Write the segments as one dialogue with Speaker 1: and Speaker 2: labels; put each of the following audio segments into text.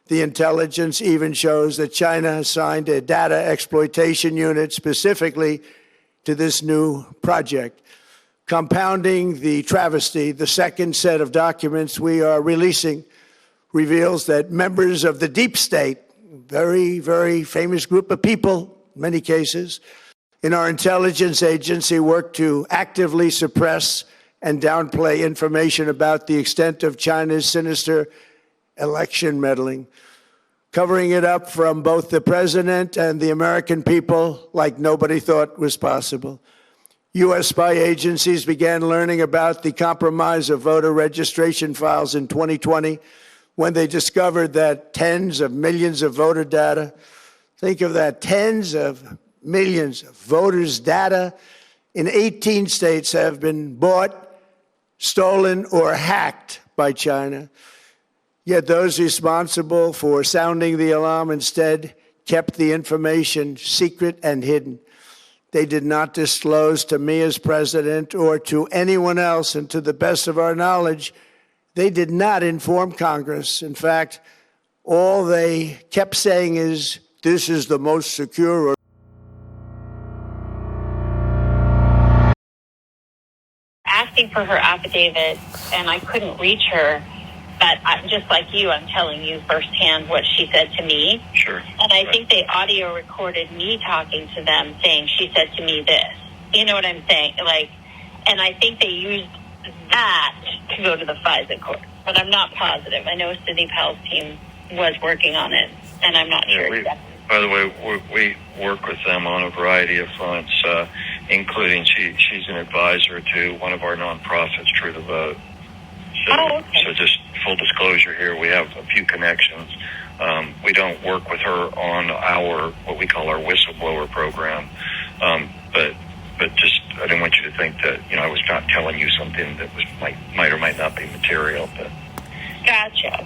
Speaker 1: The intelligence even shows that China assigned a data exploitation unit specifically to this new project. Compounding the travesty, the second set of documents we are releasing reveals that members of the deep state, very, very famous group of people, in many cases, in our intelligence agency work to actively suppress and downplay information about the extent of China's sinister election meddling, covering it up from both the president and the American people like nobody thought was possible. U.S. spy agencies began learning about the compromise of voter registration files in 2020 when they discovered that tens of millions of voter data, think of that, tens of millions of voters' data in 18 states have been bought, stolen, or hacked by China. Yet those responsible for sounding the alarm instead kept the information secret and hidden. They did not disclose to me as president or to anyone else, and to the best of our knowledge, they did not inform Congress. In fact, all they kept saying is, this is the most secure.
Speaker 2: Asking for her affidavit, and I couldn't reach her. But just like you, I'm telling you firsthand what she said to me.
Speaker 3: Sure.
Speaker 2: And I think they audio recorded me talking to them saying, she said to me this. You know what I'm saying? And I think they used that to go to the FISA court. But I'm not positive. I know Sidney Powell's team was working on it, and I'm not sure exactly.
Speaker 3: By the way, we work with them on a variety of fronts, including she's an advisor to one of our nonprofits, True the Vote. So just full disclosure here, we have a few connections. We don't work with her on what we call our whistleblower program. But just, I didn't want you to think that, I was not telling you something that might or might not be material. But.
Speaker 2: Gotcha.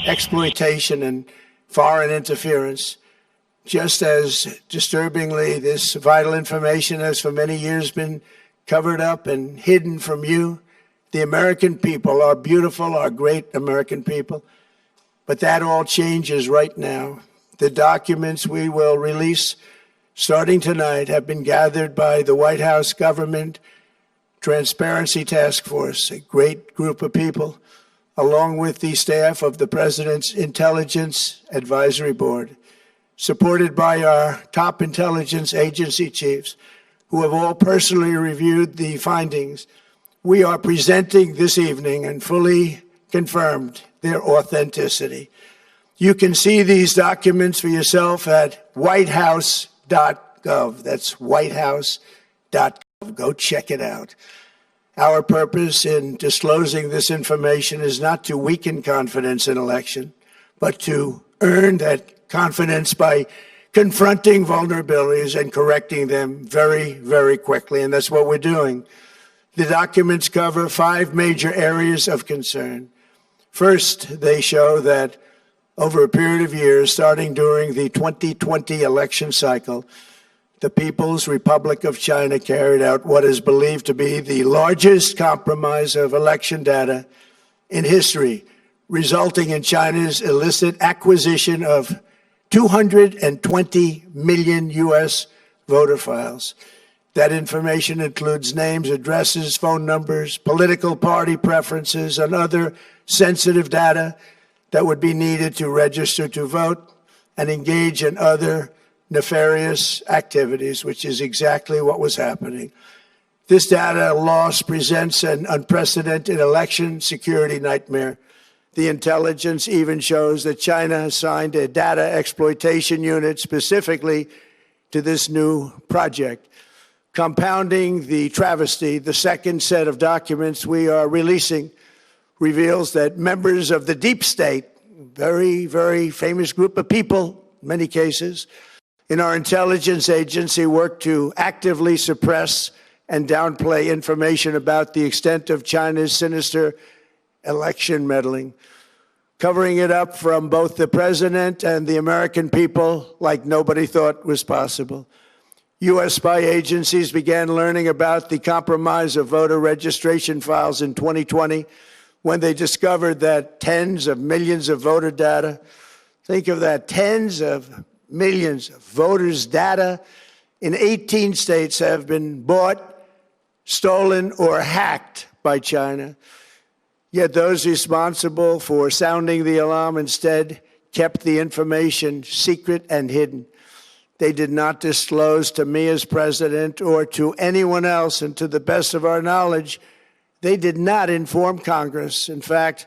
Speaker 1: Exploitation and foreign interference. Just as disturbingly, this vital information has for many years been covered up and hidden from you, the American people, our beautiful, our great American people. But that all changes right now. The documents we will release starting tonight have been gathered by the White House Government Transparency Task Force, a great group of people, along with the staff of the President's Intelligence Advisory Board, supported by our top intelligence agency chiefs, who have all personally reviewed the findings. We are presenting this evening and fully confirmed their authenticity. You can see these documents for yourself at whitehouse.gov. That's whitehouse.gov. Go check it out. Our purpose in disclosing this information is not to weaken confidence in election, but to earn that confidence by confronting vulnerabilities and correcting them very, very quickly. And that's what we're doing. The documents cover 5 major areas of concern. First, they show that over a period of years, starting during the 2020 election cycle, the People's Republic of China carried out what is believed to be the largest compromise of election data in history, resulting in China's illicit acquisition of 220 million U.S. voter files. That information includes names, addresses, phone numbers, political party preferences, and other sensitive data that would be needed to register to vote and engage in other nefarious activities, which is exactly what was happening. This data loss presents an unprecedented election security nightmare. The intelligence even shows that China assigned a data exploitation unit specifically to this new project. Compounding the travesty, the second set of documents we are releasing reveals that members of the deep state, very, very famous group of people, in many cases, in our intelligence agency work to actively suppress and downplay information about the extent of China's sinister election meddling, covering it up from both the president and the American people like nobody thought was possible. U.S. spy agencies began learning about the compromise of voter registration files in 2020 when they discovered that tens of millions of voter data, Think of that, tens of millions of voters' data in 18 states have been bought, stolen, or hacked by China. Yet those responsible for sounding the alarm instead kept the information secret and hidden. They did not disclose to me as president or to anyone else, and to the best of our knowledge, they did not inform Congress. In fact,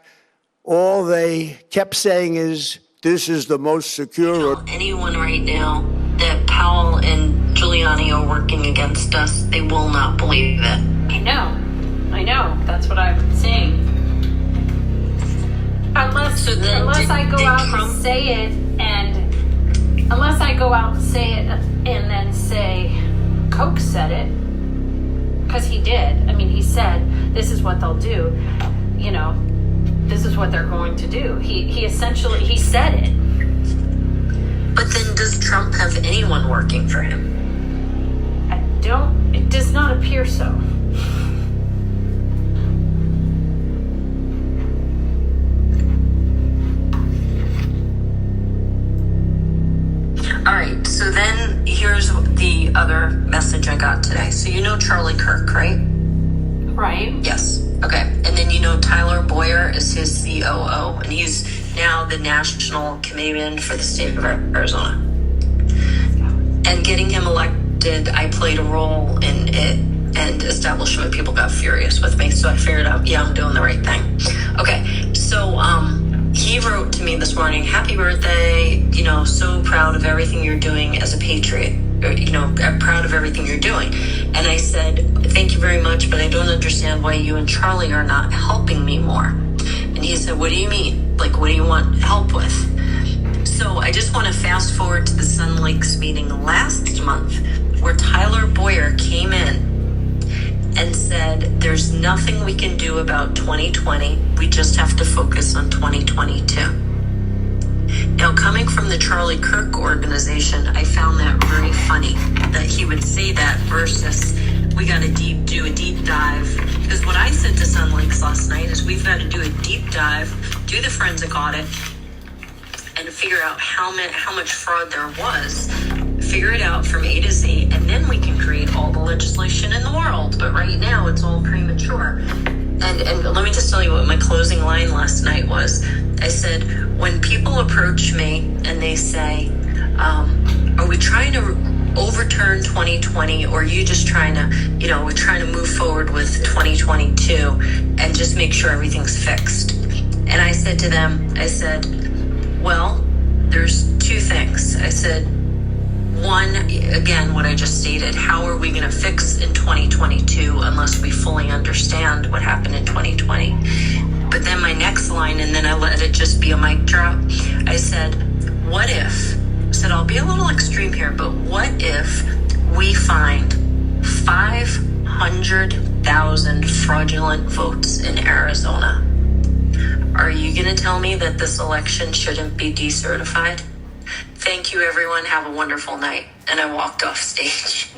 Speaker 1: all they kept saying is, this is the most secure.
Speaker 4: Tell anyone right now that Powell and Giuliani are working against us, they will not believe it.
Speaker 5: I know. That's what I'm saying. Unless I go out and say it, and then say Coke said it, because he did. I mean, he said this is what they'll do. You know, this is what they're going to do. He essentially said it.
Speaker 4: But then, does Trump have anyone working for him?
Speaker 5: It does not appear so.
Speaker 4: All right, so then here's the other message I got today. So you know Charlie Kirk, right?
Speaker 5: Right.
Speaker 4: Yes. Okay. And then you know Tyler Boyer is his COO, and he's now the national committeeman for the state of Arizona. And getting him elected, I played a role in it, and establishment people got furious with me, so I figured out, yeah, I'm doing the right thing. Okay, so he wrote to me this morning, happy birthday, so proud of everything you're doing as a patriot. I'm proud of everything you're doing. And I said, thank you very much, but I don't understand why you and Charlie are not helping me more. And he said, what do you mean? Like, what do you want help with? So I just want to fast forward to the Sun Lakes meeting last month, where Tyler Boyer came in and said, there's nothing we can do about 2020. We just have to focus on 2022. Now, coming from the Charlie Kirk organization, I found that very funny that he would say that versus we got to do a deep dive. Because what I said to Sun Lakes last night is we've got to do a deep dive, do the forensic audit, and figure out how much fraud there was. Figure it out from A to Z, and then we can create all the legislation in the world. But right now, it's all premature. And let me just tell you what my closing line last night was. I said, when people approach me and they say, are we trying to overturn 2020, or are you just trying to, we're trying to move forward with 2022 and just make sure everything's fixed? And I said to them, well, there's two things. I said, one, again, what I just stated, how are we going to fix in 2022 unless we fully understand what happened in 2020? But then my next line, and then I let it just be a mic drop, I said, what if, I'll be a little extreme here, but what if we find 500,000 fraudulent votes in Arizona? Are you going to tell me that this election shouldn't be decertified? Thank you, everyone. Have a wonderful night. And I walked off stage.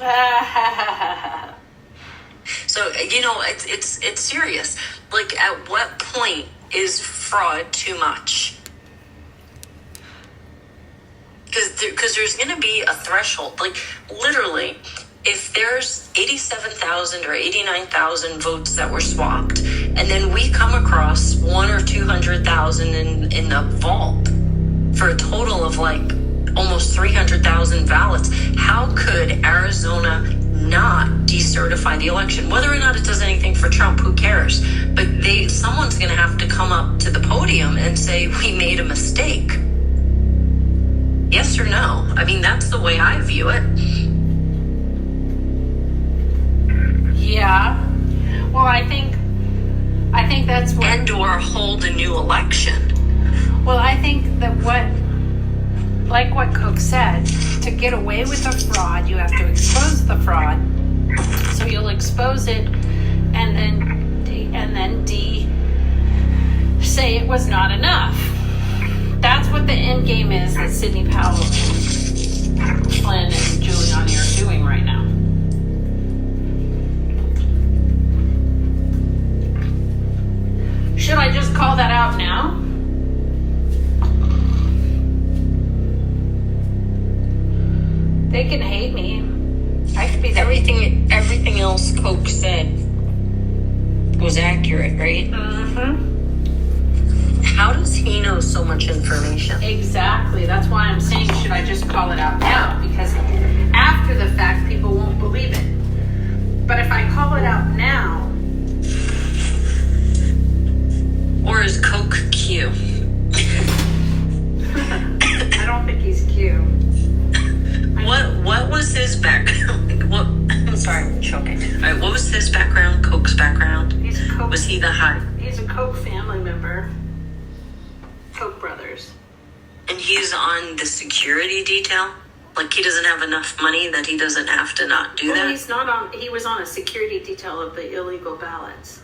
Speaker 4: So, it's serious. Like, at what point is fraud too much? Because there's going to be a threshold. Like, literally, if there's 87,000 or 89,000 votes that were swapped, and then we come across 100,000 or 200,000 in the vault for a total of like almost 300,000 ballots, how could Arizona not decertify the election? Whether or not it does anything for Trump, who cares? But someone's going to have to come up to the podium and say, we made a mistake. Yes or no? I mean, that's the way I view it.
Speaker 5: Yeah. Well, I think that's what...
Speaker 4: And or hold a new election.
Speaker 5: Well, I think that like what Cook said, to get away with the fraud, you have to expose the fraud. So you'll expose it, and then say it was not enough. That's what the end game is that Sidney Powell and Flynn and Giuliani are doing right now. Should I just call that out now? They can hate me. I could be the
Speaker 4: Everything else Coke said was accurate, right?
Speaker 5: Mm-hmm.
Speaker 4: How does he know so much information?
Speaker 5: Exactly. That's why I'm saying, should I just call it out now? Because after the fact, people won't believe it. But if I call it out now...
Speaker 4: Or is Coke Q?
Speaker 5: I don't think he's cute.
Speaker 4: What was his background? I'm sorry, I'm choking. All right, what was his background? Coke's background?
Speaker 5: He's a Coke.
Speaker 4: Was he the high?
Speaker 5: He's a Coke family member. Koch brothers.
Speaker 4: And he's on the security detail? Like he doesn't have enough money that he doesn't have to not do that?
Speaker 5: He's not on, he was on a security detail of the illegal ballots.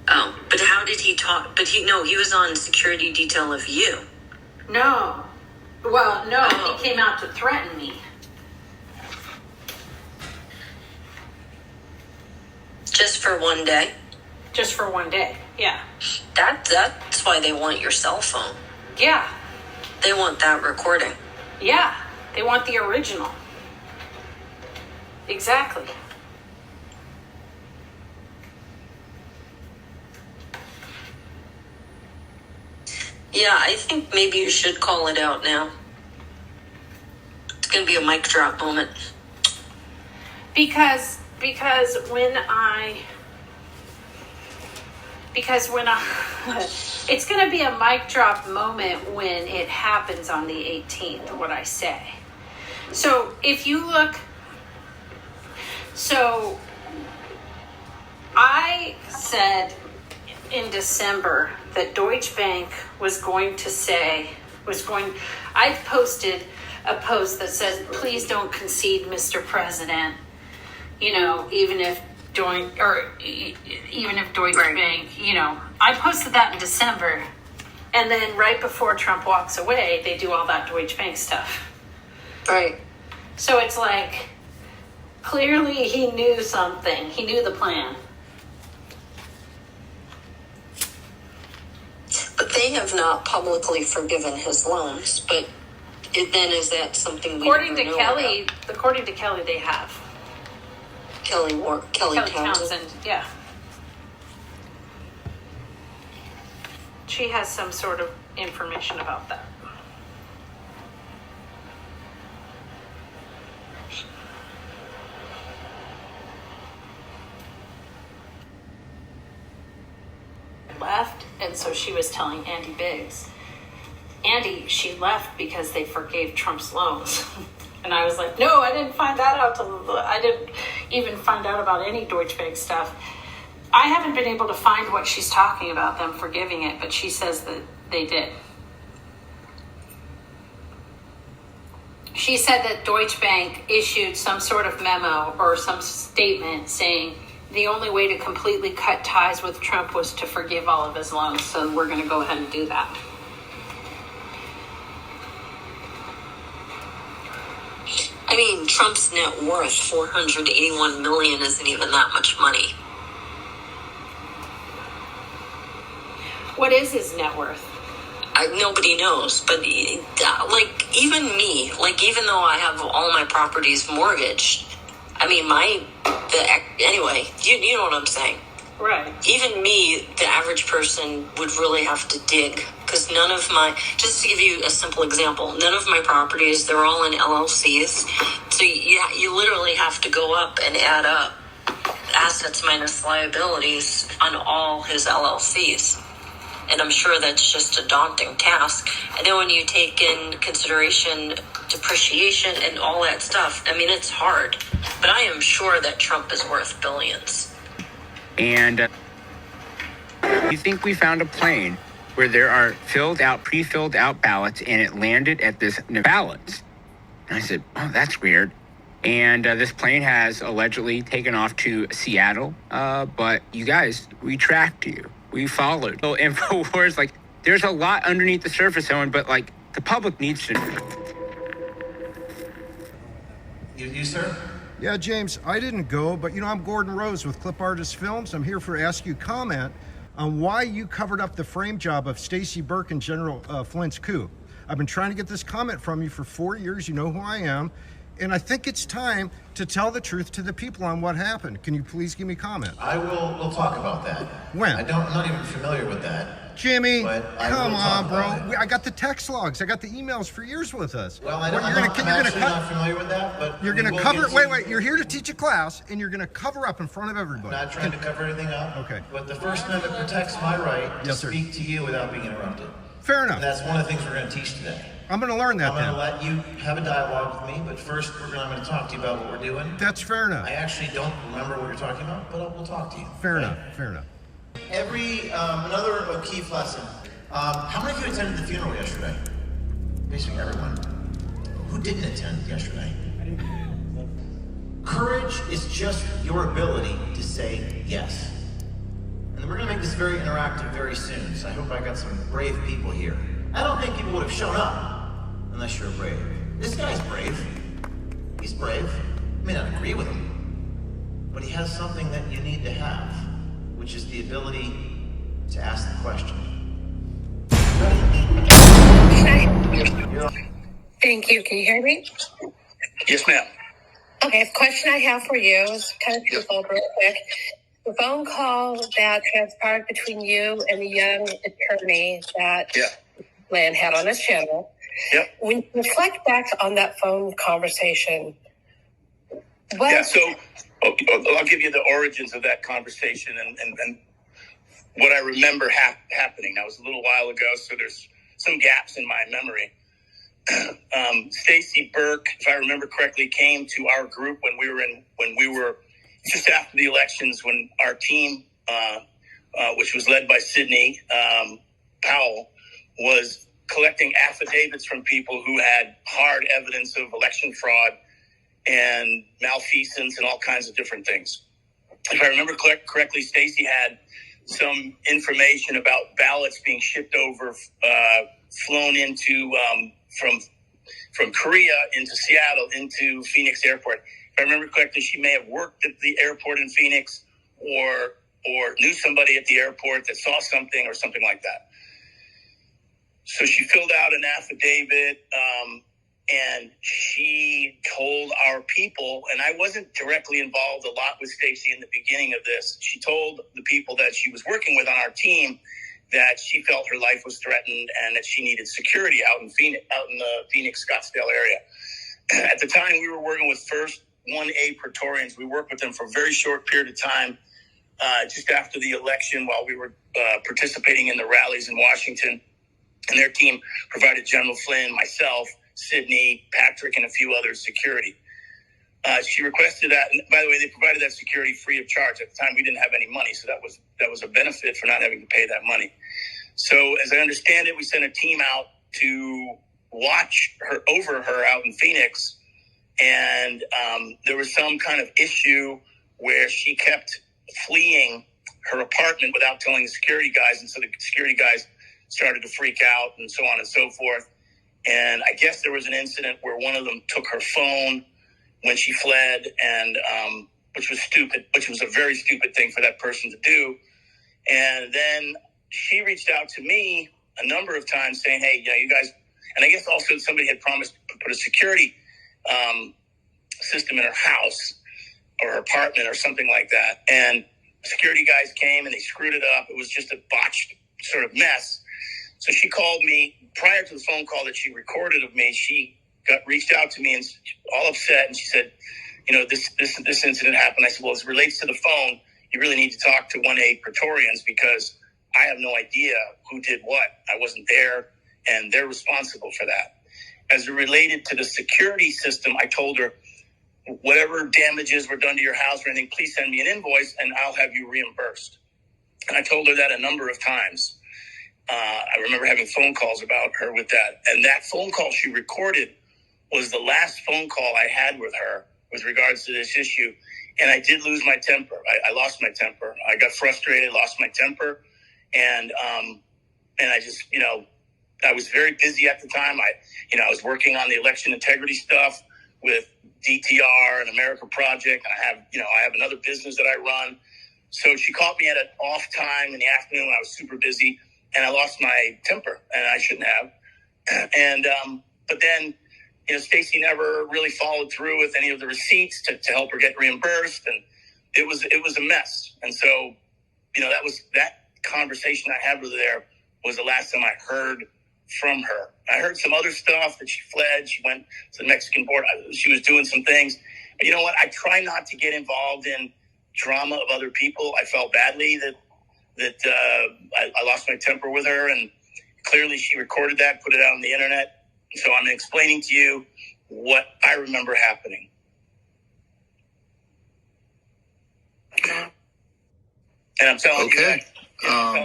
Speaker 4: Oh, but how did he talk? But he was on security detail of you.
Speaker 5: No. Well, no, He came out to threaten me.
Speaker 4: Just for one day?
Speaker 5: Just for one day, yeah.
Speaker 4: That's why they want your cell phone.
Speaker 5: Yeah.
Speaker 4: They want that recording.
Speaker 5: Yeah. They want the original. Exactly.
Speaker 4: Yeah, I think maybe you should call it out now. It's going to be a mic drop moment.
Speaker 5: Because when I it's going to be a mic drop moment when it happens on the 18th, what I say. So if you look, so I said in December that Deutsche Bank I posted a post that says, please don't concede, Mr. President, even if Deutsche Bank, I posted that in December, and then right before Trump walks away, they do all that Deutsche Bank stuff.
Speaker 4: Right.
Speaker 5: So it's like, clearly he knew something. He knew the plan.
Speaker 4: But they have not publicly forgiven his loans. But then is that something we
Speaker 5: According to
Speaker 4: know
Speaker 5: Kelly,
Speaker 4: about?
Speaker 5: according to Kelly, they have.
Speaker 4: Kelly Townsend.
Speaker 5: Yeah. She has some sort of information about that. Left, and so she was telling Andy Biggs. Andy, she left because they forgave Trump's loans. And I was like, no, I didn't find that out. I didn't even find out about any Deutsche Bank stuff. I haven't been able to find what she's talking about, them forgiving it, but she says that they did. She said that Deutsche Bank issued some sort of memo or some statement saying the only way to completely cut ties with Trump was to forgive all of his loans, so we're going to go ahead and do that.
Speaker 4: I mean, Trump's net worth, $481 million, isn't even that much money.
Speaker 5: What is his net worth?
Speaker 4: Nobody knows, but even me, even though I have all my properties mortgaged, I mean, anyway, you know what I'm saying.
Speaker 5: Right.
Speaker 4: Even me, the average person, would really have to dig, because just to give you a simple example, none of my properties, they're all in LLCs, so you literally have to go up and add up assets minus liabilities on all his LLCs. And I'm sure that's just a daunting task. And then when you take in consideration depreciation and all that stuff, I mean, it's hard. But I am sure that Trump is worth billions.
Speaker 6: And you think we found a plane where there are pre-filled out ballots, and it landed at this ballots. And I said, oh, that's weird. And this plane has allegedly taken off to Seattle. But you guys, we tracked you. We followed. So InfoWars, there's a lot underneath the surface, Owen, but the public needs to know.
Speaker 7: You, sir?
Speaker 8: Yeah, James, I didn't go, but I'm Gordon Rose with Clip Artist Films. I'm here to ask you comment on why you covered up the frame job of Stacey Burke and General Flynn's coup. I've been trying to get this comment from you for 4 years. You know who I am. And I think it's time to tell the truth to the people on what happened. Can you please give me comment?
Speaker 7: We'll talk about that.
Speaker 8: When?
Speaker 7: I'm not even familiar with that.
Speaker 8: Jimmy,
Speaker 7: But
Speaker 8: come on, bro.
Speaker 7: I
Speaker 8: I got the text logs. I got the emails for years with us.
Speaker 7: Well, I'm actually not familiar with that, but
Speaker 8: You're going to cover. Wait. You're here to teach a class, and you're going to cover up in front of everybody.
Speaker 7: I'm not trying to cover anything up.
Speaker 8: Okay.
Speaker 7: But the First Amendment protects my right to
Speaker 8: Yes, sir.
Speaker 7: speak to you without being interrupted.
Speaker 8: Fair
Speaker 7: And
Speaker 8: enough.
Speaker 7: that's one of the things we're going to teach today.
Speaker 8: I'm going to learn that
Speaker 7: I'm going to
Speaker 8: then.
Speaker 7: let you have a dialogue with me, but first I'm going to talk to you about what we're doing.
Speaker 8: That's fair enough.
Speaker 7: I actually don't remember what you're talking about, but we'll talk to you.
Speaker 8: Fair
Speaker 7: Okay?
Speaker 8: enough. Fair enough.
Speaker 7: Another key lesson. How many of you attended the funeral yesterday? Basically everyone. Who didn't attend yesterday? Courage is just your ability to say yes. And we're going to make this very interactive very soon, so I hope I got some brave people here. I don't think people would have shown up unless you're brave. This guy's brave. He's brave. You may not agree with him, but he has something that you need to have, which is the ability to ask the question.
Speaker 9: Thank you. Can you hear me?
Speaker 10: Yes, ma'am.
Speaker 9: Okay, the question I have for you is kind of twofold real quick. The phone call that transpired between you and the young attorney that Flynn had on his channel.
Speaker 10: Yep.
Speaker 9: When you reflect back on that phone conversation,
Speaker 10: So I'll give you the origins of that conversation and what I remember happening. That was a little while ago, so there's some gaps in my memory. Stacy Burke, if I remember correctly, came to our group when we were just after the elections, when our team, which was led by Sidney Powell, was collecting affidavits from people who had hard evidence of election fraud and malfeasance and all kinds of different things. If I remember correctly, Stacy had some information about ballots being shipped over, flown into from Korea into Seattle into Phoenix Airport. If I remember correctly, she may have worked at the airport in Phoenix or knew somebody at the airport that saw something or something like that. So she filled out an affidavit, and she told our people, and I wasn't directly involved a lot with Stacy in the beginning of this. She told the people that she was working with on our team that she felt her life was threatened and that she needed security out in the Phoenix, Scottsdale area. At the time, we were working with First 1A Praetorians. We worked with them for a very short period of time, just after the election, while we were participating in the rallies in Washington. And their team provided General Flynn, myself, Sidney, Patrick, and a few others security. She requested that, and by the way, they provided that security free of charge. At the time, we didn't have any money, so that was a benefit for not having to pay that money. So, as I understand it, we sent a team out to watch over her out in Phoenix, and there was some kind of issue where she kept fleeing her apartment without telling the security guys, and so the security guys started to freak out and so on and so forth. And I guess there was an incident where one of them took her phone when she fled, and which was stupid, which was a very stupid thing for that person to do. And then she reached out to me a number of times saying, hey, you guys, and I guess also somebody had promised to put a security system in her house or her apartment or something like that. And security guys came and they screwed it up. It was just a botched sort of mess. So she called me prior to the phone call that she recorded of me. She reached out to me and all upset, and she said, this incident happened. I said, well, as it relates to the phone, you really need to talk to 1A Praetorians because I have no idea who did what. I wasn't there, and they're responsible for that. As it related to the security system, I told her, whatever damages were done to your house or anything, please send me an invoice and I'll have you reimbursed. And I told her that a number of times. I remember having phone calls about her with that. And that phone call she recorded was the last phone call I had with her with regards to this issue. And I did lose my temper. I lost my temper. I got frustrated, lost my temper. And I just, I was very busy at the time. I was working on the election integrity stuff with DTR and America Project. And I have another business that I run. So she caught me at an off time in the afternoon when I was super busy. And I lost my temper, and I shouldn't have. And but then, you know, Stacey never really followed through with any of the receipts to help her get reimbursed, and it was a mess. And so, you know, that conversation I had with her there was the last time I heard from her. I heard some other stuff that she fled. She went to the Mexican border. She was doing some things. But you know what? I try not to get involved in drama of other people. I felt badly that I lost my temper with her, and clearly she recorded that, put it out on the internet. So I'm explaining to you what I remember happening. And I'm telling you that,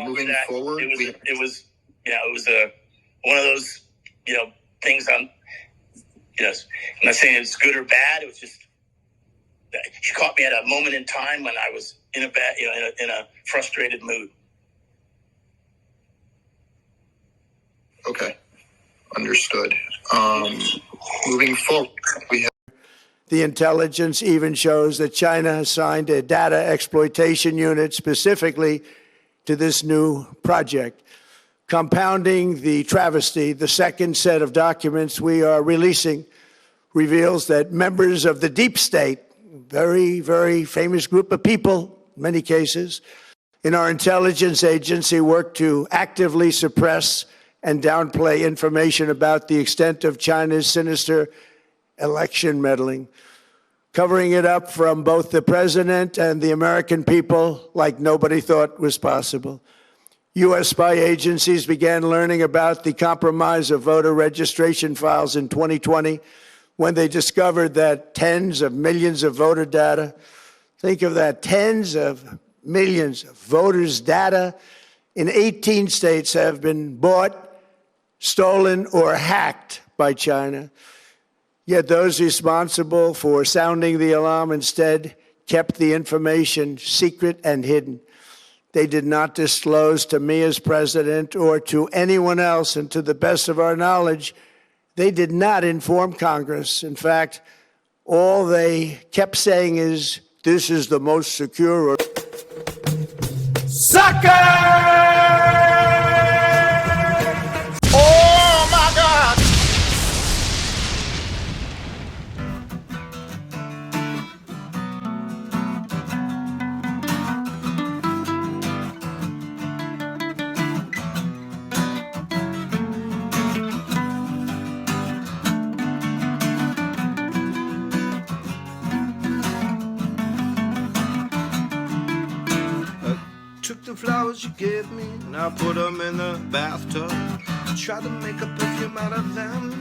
Speaker 11: moving forward,
Speaker 10: it was one of those, you know, things I'm not saying it's good or bad. It was just, she caught me at a moment in time when I was in a frustrated mood.
Speaker 11: Okay. Understood. Moving forward, we have.
Speaker 1: The intelligence even shows that China has signed a data exploitation unit specifically to this new project. Compounding the travesty, the second set of documents we are releasing reveals that members of the deep state, very, very famous group of people, in many cases, in our intelligence agency work to actively suppress and downplay information about the extent of China's sinister election meddling, covering it up from both the president and the American people like nobody thought was possible. U.S. spy agencies began learning about the compromise of voter registration files in 2020 when they discovered that tens of millions of voter data, think of that, tens of millions of voters' data in 18 states have been bought, stolen, or hacked by China. Yet those responsible for sounding the alarm instead kept the information secret and hidden. They did not disclose to me as president or to anyone else, and to the best of our knowledge, they did not inform Congress. In fact, all they kept saying is, this is the most secure. Sucker!
Speaker 11: Oh my God!
Speaker 12: Took the flowers you gave me and I put them in the bathtub. Tried to make a perfume out of them.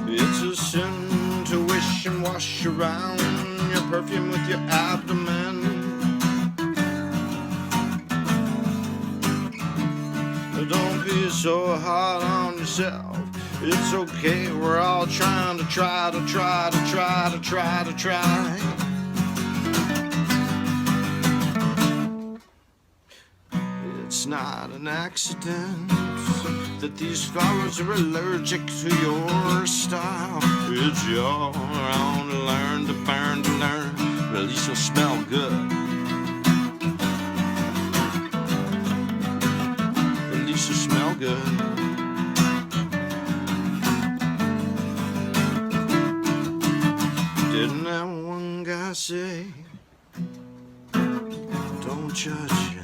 Speaker 12: It's a sin to wish and wash around your perfume with your abdomen. Don't be so hard on yourself. It's okay, we're all trying to try. It's not an accident that these flowers are allergic to your style. It's your own to learn, to burn, to learn, but at least you'll smell good. At least you'll smell good. Didn't that one guy say, don't judge